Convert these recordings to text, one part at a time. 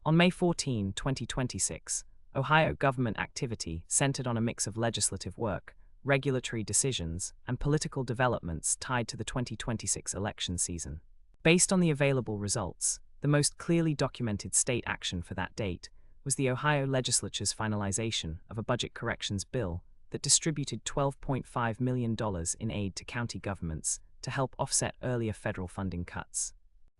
On May 14, 2026, Ohio government activity centered on a mix of legislative work, regulatory decisions, and political developments tied to the 2026 election season. Based on the available results, the most clearly documented state action for that date was the Ohio legislature's finalization of a budget corrections bill that distributed $12.5 million in aid to county governments to help offset earlier federal funding cuts.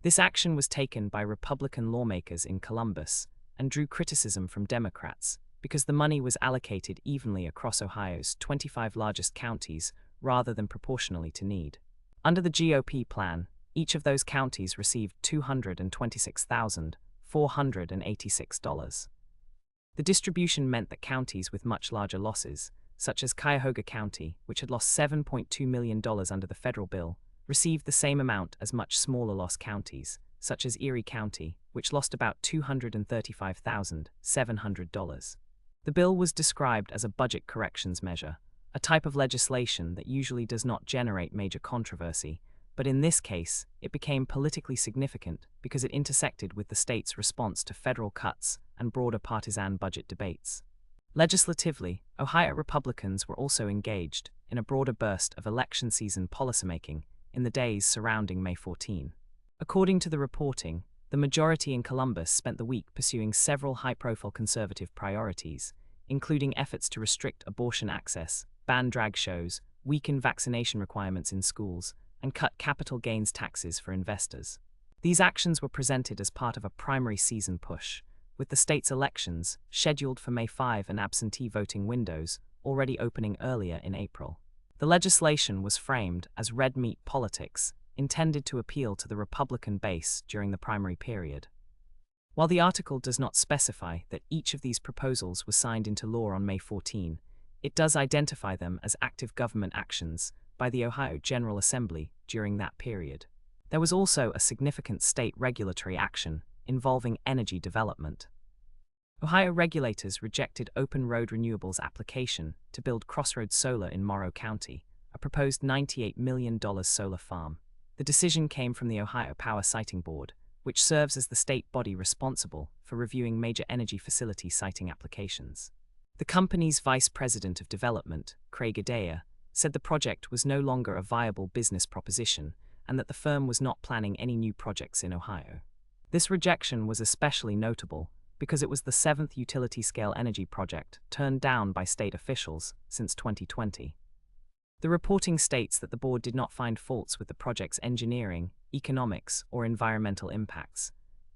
This action was taken by Republican lawmakers in Columbus and drew criticism from Democrats because the money was allocated evenly across Ohio's 25 largest counties rather than proportionally to need. Under the GOP plan, each of those counties received $226,486. The distribution meant that counties with much larger losses, such as Cuyahoga County, which had lost $7.2 million under the federal bill, received the same amount as much smaller loss counties, such as Erie County, which lost about $235,700. The bill was described as a budget corrections measure, a type of legislation that usually does not generate major controversy, but in this case, it became politically significant because it intersected with the state's response to federal cuts and broader partisan budget debates. Legislatively, Ohio Republicans were also engaged in a broader burst of election season policymaking in the days surrounding May 14. According to the reporting, the majority in Columbus spent the week pursuing several high-profile conservative priorities, including efforts to restrict abortion access, ban drag shows, weaken vaccination requirements in schools, and cut capital gains taxes for investors. These actions were presented as part of a primary season push, with the state's elections, scheduled for May 5 and absentee voting windows, already opening earlier in April. The legislation was framed as red meat politics, intended to appeal to the Republican base during the primary period. While the article does not specify that each of these proposals was signed into law on May 14, it does identify them as active government actions by the Ohio General Assembly during that period. There was also a significant state regulatory action involving energy development. Ohio regulators rejected Open Road Renewables' application to build Crossroad Solar in Morrow County, a proposed $98 million solar farm. The decision came from the Ohio Power Siting Board, which serves as the state body responsible for reviewing major energy facility siting applications. The company's vice president of development, Craig Adaya, said the project was no longer a viable business proposition and that the firm was not planning any new projects in Ohio. This rejection was especially notable because it was the seventh utility-scale energy project turned down by state officials since 2020. The reporting states that the board did not find faults with the project's engineering, economics, or environmental impacts.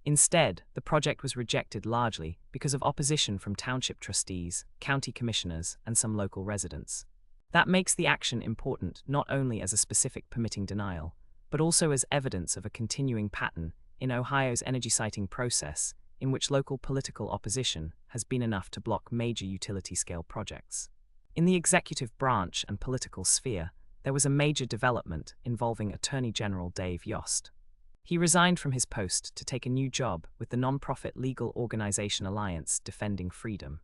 Instead, the project was rejected largely because of opposition from township trustees, county commissioners, and some local residents. That makes the action important not only as a specific permitting denial, but also as evidence of a continuing pattern in Ohio's energy siting process in which local political opposition has been enough to block major utility-scale projects. In the executive branch and political sphere, there was a major development involving Attorney General Dave Yost. He resigned from his post to take a new job with the nonprofit legal organization Alliance Defending Freedom.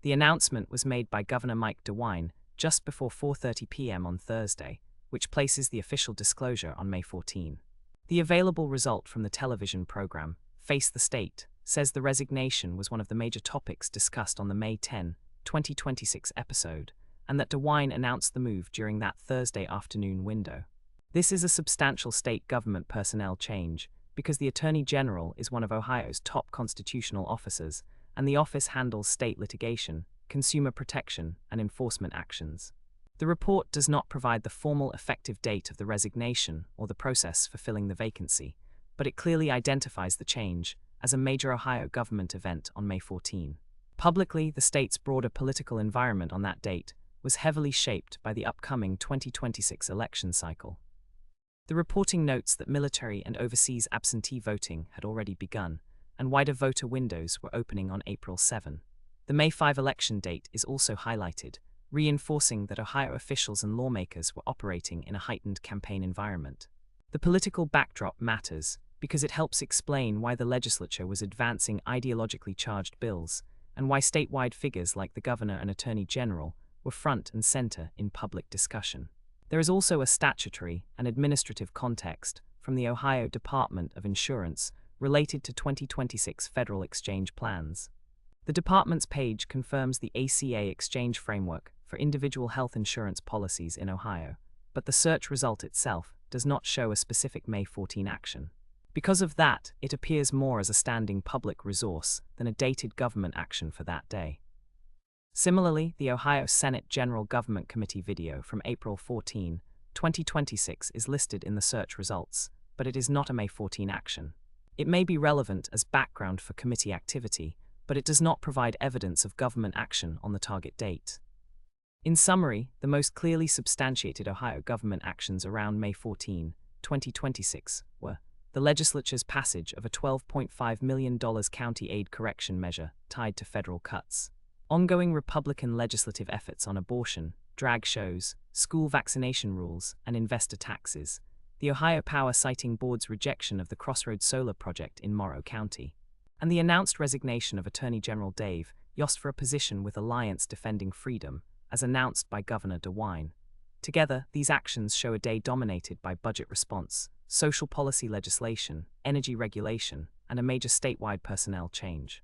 The announcement was made by Governor Mike DeWine just before 4:30 p.m. on Thursday, which places the official disclosure on May 14. The available result from the television program, Face the State, says the resignation was one of the major topics discussed on the May 10, 2026 episode, and that DeWine announced the move during that Thursday afternoon window. This is a substantial state government personnel change because the Attorney General is one of Ohio's top constitutional officers, and the office handles state litigation, consumer protection, and enforcement actions. The report does not provide the formal effective date of the resignation or the process for filling the vacancy, but it clearly identifies the change as a major Ohio government event on May 14. Publicly, the state's broader political environment on that date was heavily shaped by the upcoming 2026 election cycle. The reporting notes that military and overseas absentee voting had already begun, and wider voter windows were opening on April 7. The May 5 election date is also highlighted, reinforcing that Ohio officials and lawmakers were operating in a heightened campaign environment. The political backdrop matters because it helps explain why the legislature was advancing ideologically charged bills, and why statewide figures like the governor and attorney general were front and center in public discussion. There is also a statutory and administrative context from the Ohio Department of Insurance related to 2026 federal exchange plans. The department's page confirms the ACA exchange framework for individual health insurance policies in Ohio, but the search result itself does not show a specific May 14 action. Because of that, it appears more as a standing public resource than a dated government action for that day. Similarly, the Ohio Senate General Government Committee video from April 14, 2026 is listed in the search results, but it is not a May 14 action. It may be relevant as background for committee activity, but it does not provide evidence of government action on the target date. In summary, the most clearly substantiated Ohio government actions around May 14, 2026 were the legislature's passage of a $12.5 million county aid correction measure tied to federal cuts, ongoing Republican legislative efforts on abortion, drag shows, school vaccination rules, and investor taxes, the Ohio Power Siting Board's rejection of the Crossroad Solar project in Morrow County, and the announced resignation of Attorney General Dave Yost for a position with Alliance Defending Freedom, as announced by Governor DeWine. Together, these actions show a day dominated by budget response, social policy legislation, energy regulation, and a major statewide personnel change.